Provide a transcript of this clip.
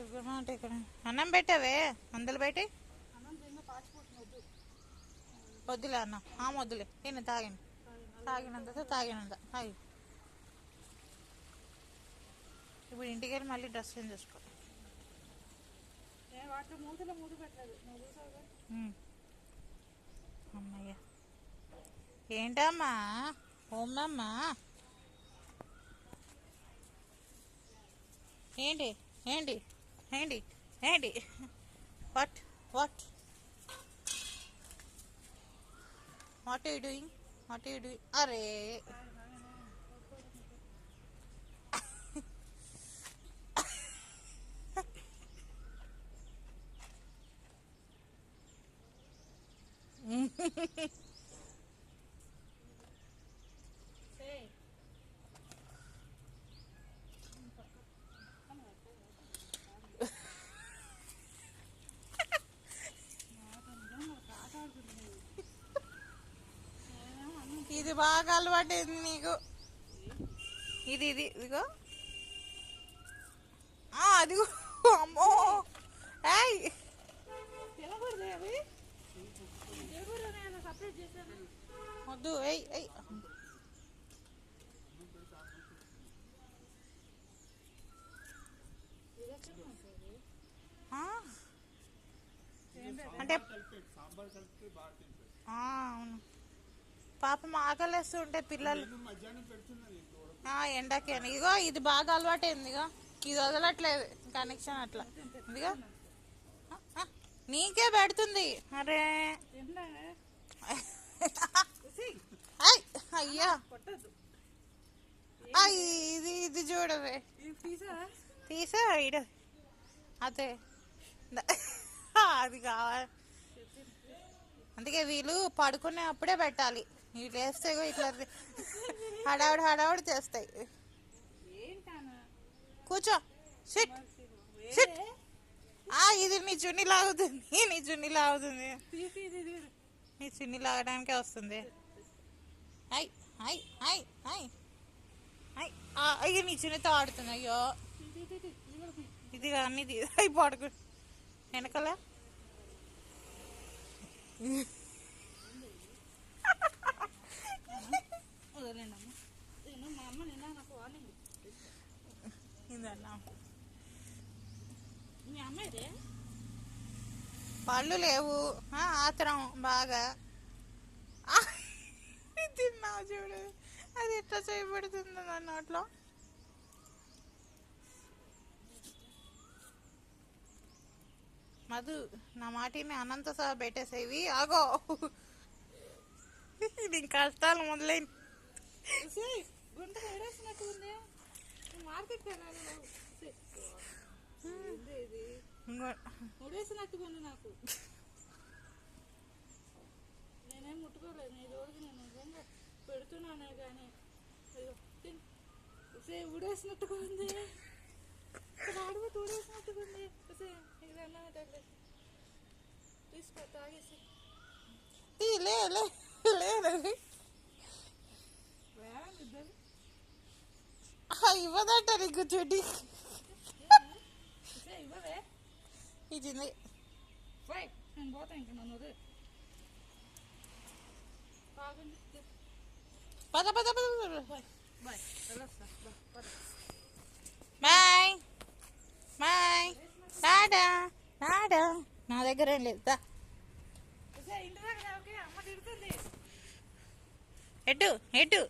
ఇక్కడ అన్నం పెట్టావే అందులో పెట్టి వద్దులే అన్నం వద్దులే నేను తాగినంత తాగినంత తాగి ఇప్పుడు ఇంటికి వెళ్ళి మళ్ళీ డ్రెస్ చేంజ్ చేసుకో. అమ్మయ్య ఏంటమ్మా ఓమ్మా ఏంటి ఏంటి ఏంటి ఏంటి what what what are you doing అరే ఇది బాగా అలవాటైంది నీకు. ఇదిగో అదిగో అమ్మో వద్దు అంటే అవును పాపం ఆకలిస్తుంటే పిల్లలు ఎండకి అని. ఇగో ఇది బాగా అలవాటైంది. ఇగో ఇది వదలట్లేదు కనెక్షన్ అట్లా. ఇదిగో నీకే పెడుతుంది. అరే అయ్యా ఇది చూడవే తీసా ఇడ అదే అది కావాలి. అందుకే వీళ్ళు పడుకునే అప్పుడే పెట్టాలి. వీళ్ళు వేస్తే ఇట్లా హడావుడి చేస్తాయి. కూర్చో సిట్ సిట్. ఇది నీ చున్నీ లాగుతుంది. నీ చున్నీ లాగడానికే వస్తుంది. అయ్యో నీ చున్నీతో ఆడుతుంది. అయ్యో ఇది అన్నీ పడుకు వెనకాల పళ్ళు లేవు ఆత్రం బాగా తిన్నావు చూడు. అది ఎట్లా చేయబడుతుందో నా నోట్లో. మధు నా మాటిని అనంత సహా పెట్టేసేవి. ఆగో ఇది కష్టాలు మొదలైన నాకు నేనేం ముట్టుకోలేదు. ఈ రోజు నేను నిజంగా పెడుతున్నానే కానీ ఊడేసినట్టుగా ఉంది. అడుగు ఊడేసినట్టుగా ఉంది. తీసుకో తాగేసి ఇవ్వదట నీకు చెడ్డి ఇచ్చింది. నేను పోతా ఇంకా నన్ను పద బాయ్ బాయ్ టాటా టాటా. నా దగ్గర ఏం లేదు. ఎటు